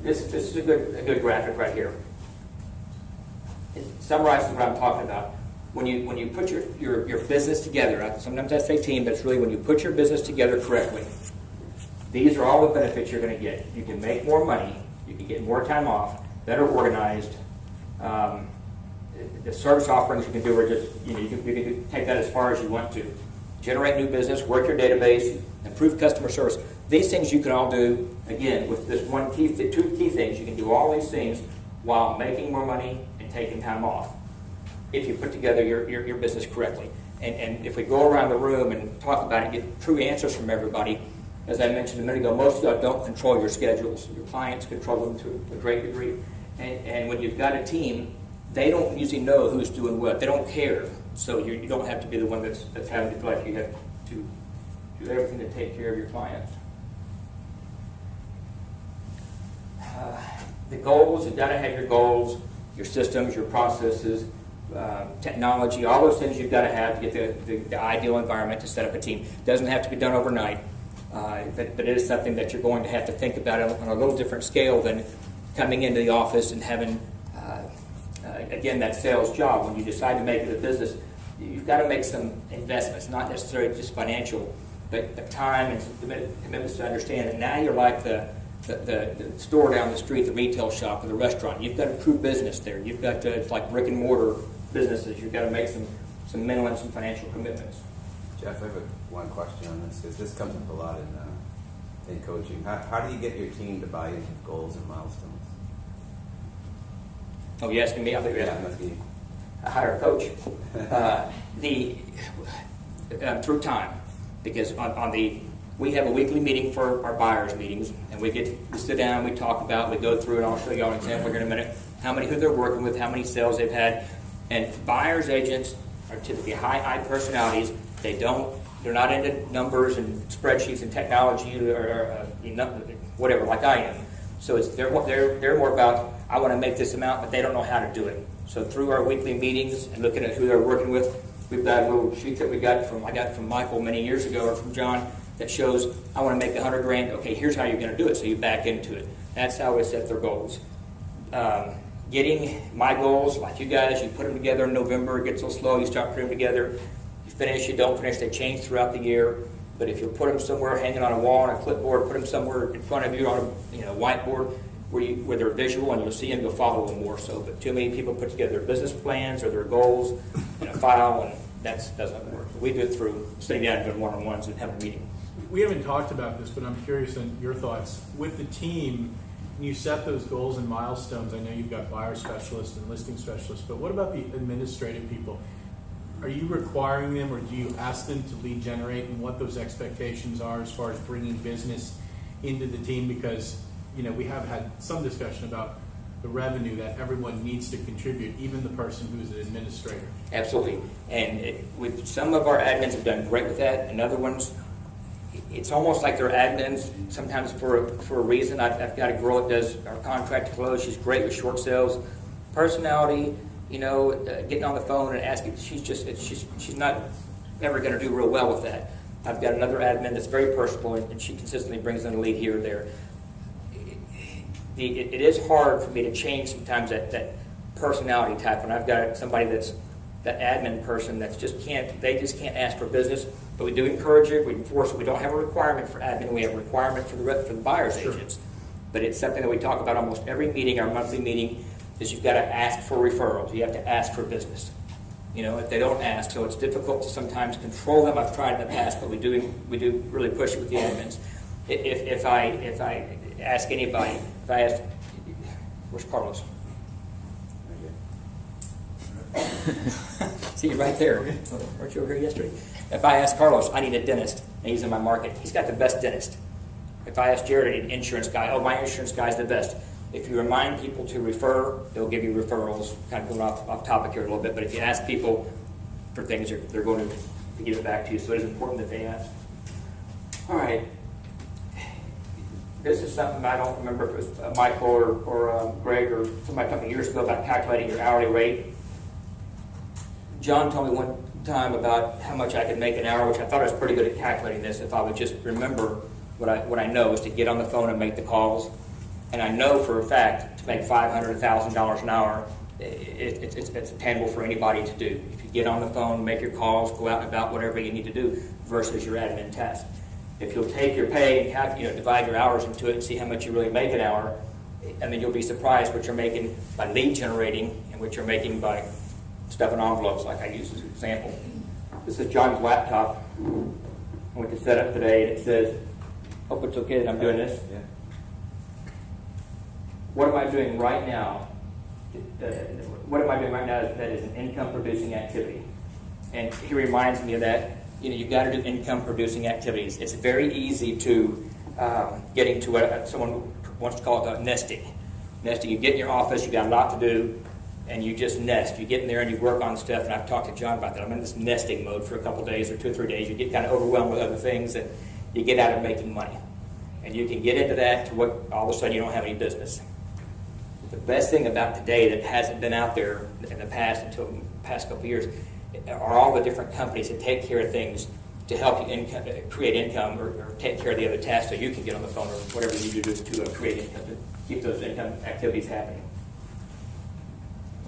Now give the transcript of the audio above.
this is a good graphic right here. It summarizes what I'm talking about. When you put your business together, sometimes I say team, but it's really when you put your business together correctly. These are all the benefits you're going to get. You can make more money. You can get more time off. Better organized. The service offerings you can do are just, you can take that as far as you want to. Generate new business, work your database, improve customer service. These things you can all do, again, with this two key things. You can do all these things while making more money and taking time off if you put together your business correctly. And if we go around the room and talk about it and get true answers from everybody, as I mentioned a minute ago, most of you don't control your schedules. Your clients control them to a great degree. And when you've got a team, they don't usually know who's doing what. They don't care. So you don't have to be the one that's having to feel like you have to do everything to take care of your clients. The goals, you've got to have your goals, your systems, your processes, technology, all those things you've got to have to get the ideal environment to set up a team. It doesn't have to be done overnight, but it is something that you're going to have to think about on a little different scale than coming into the office and having, again, that sales job. When you decide to make it a business, you've got to make some investments, not necessarily just financial, but the time and some commitments to understand that now you're like the store down the street, the retail shop, or the restaurant. You've got a true business there. You've got it's like brick and mortar businesses. You've got to make some mental and some financial commitments. Jeff, I have one question on this, because this comes up a lot in coaching. How do you get your team to buy into goals and milestones? Oh, you asking me? I think you're asking me. I hire a coach. Through time, because we have a weekly meeting for our buyers meetings, and we sit down, we talk about, we go through, and I'll show you all an example here in a minute, who they're working with, how many sales they've had. And buyers agents are typically high personalities. They're not into numbers and spreadsheets and technology or whatever, like I am. So they're more about, I want to make this amount, but they don't know how to do it. So through our weekly meetings and looking at who they're working with, we've got a little sheet that I got from Michael many years ago, or from John, that shows, I want to make $100,000. Okay, here's how you're going to do it. So you back into it. That's how we set their goals. Getting my goals, like you guys, you put them together in November, it gets a little slow, you start putting them together. You finish, you don't finish, they change throughout the year. But if you put them somewhere hanging on a wall on a clipboard, put them somewhere in front of you on a whiteboard where they're visual and you'll see them, you'll follow them more so. But too many people put together their business plans or their goals in a file, and that doesn't work. We do it through sitting down and doing one-on-ones and having a meeting. We haven't talked about this, but I'm curious on your thoughts. With the team, when you set those goals and milestones, I know you've got buyer specialists and listing specialists, but what about the administrative people? Are you requiring them, or do you ask them to lead generate, and what those expectations are as far as bringing business into the team? Because we have had some discussion about the revenue that everyone needs to contribute, even the person who's an administrator. Absolutely. And with some of our admins have done great with that, and other ones, it's almost like they're admins sometimes for a reason. I've got a girl that does our contract close. She's great with short sales. Personality, getting on the phone and asking, she's not ever going to do real well with that. I've got another admin that's very personable, and she consistently brings in a lead here or there. It is hard for me to change sometimes that personality type when I've got somebody that's that admin person that just can't ask for business. But we do encourage it. We enforce it. We don't have a requirement for admin. We have a requirement for the buyer's agents. But it's something that we talk about almost every meeting. Our monthly meeting is you've got to ask for referrals. You have to ask for business. If they don't ask, so it's difficult to sometimes control them. I've tried in the past, but we do really push it with the admins. If I ask anybody, where's Carlos? See you right there. Weren't you over here yesterday? If I ask Carlos, I need a dentist, and he's in my market, he's got the best dentist. If I ask Jared, I need an insurance guy, my insurance guy's the best. If you remind people to refer, they'll give you referrals. Kind of going off topic here a little bit, but if you ask people for things, they're going to give it back to you. So it is important that they ask. All right. This is something I don't remember if it was Michael or Greg or somebody told me years ago about calculating your hourly rate. John told me one time about how much I could make an hour, which I thought I was pretty good at calculating this if I would just remember what I know is to get on the phone and make the calls. And I know for a fact to make $500, $1,000 an hour, it's attainable for anybody to do. If you get on the phone, make your calls, go out and about, whatever you need to do, versus your admin task. If you'll take your pay and divide your hours into it and see how much you really make an hour, I mean, you'll be surprised what you're making by lead generating and what you're making by stuffing envelopes, like I used as an example. This is John's laptop. I went to set up today, and it says, hope it's okay that I'm doing this. Yeah. What am I doing right now? What am I doing right now that is an income-producing activity? And he reminds me of that. You've got to do income-producing activities. It's very easy to get into what someone wants to call it nesting. Nesting, you get in your office, you got a lot to do, and you just nest. You get in there and you work on stuff, and I've talked to John about that. I'm in this nesting mode for a couple days or 2 or 3 days. You get kind of overwhelmed with other things, and you get out of making money. And you can get into that to what all of a sudden you don't have any business. The best thing about today that hasn't been out there in the past until the past couple of years are all the different companies that take care of things to help you create income or take care of the other tasks so you can get on the phone or whatever you do to create income, to keep those income activities happening.